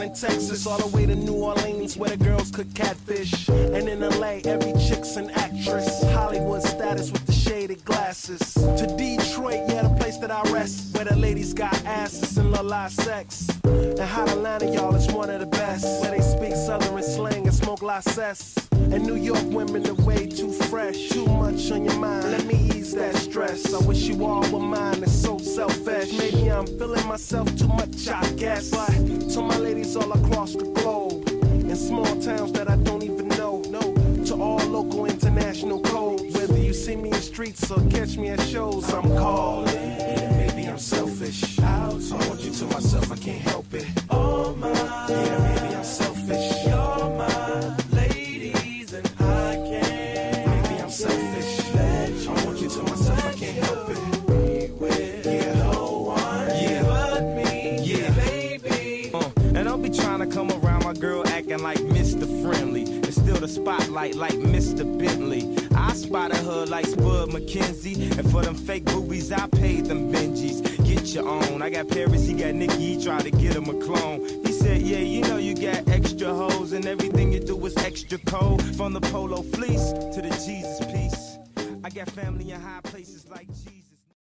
down in Texas, all the way to New Orleans, where the girls cook catfish. And in LA, every chick's an actress. Hollywood status with the shaded glasses. To Detroit, yeah, the place that I rest, where the ladies got asses and love live sex. And Hot Atlanta, y'all, is one of the best, where they speak Southern slang and smoke la cess. And New York women are way too fresh. Too much on your mind, let me ease that stress. I wish you all were mine, it's so selfish. Maybe I'm feeling myself too much, I guess. But to my ladies all across the globe, in small towns that I don't even know, to all local international codes. Whether you see me in streets or catch me at shows, I'm calling. And maybe I'm selfish. I want you to myself, I can't help it. Oh my, yeah, maybe I'm selfish. You're my ladies and I can't. Maybe I'm selfish. I want you to myself, I can't help it. Be with no one but me, yeah, baby. And I'll be trying to come around my girl acting like Mr. Friendly. It's still the spotlight like Mr. Bentley. I spotted her like Spud McKenzie. And for them fake boobies, I paid them Benjis. Get your own. I got Paris, he got Nikki, he tried to get him a clone. He said, yeah, you know you got extra hoes, and everything you do is extra cold. From the polo fleece to the Jesus piece. I got family in high places like Jesus.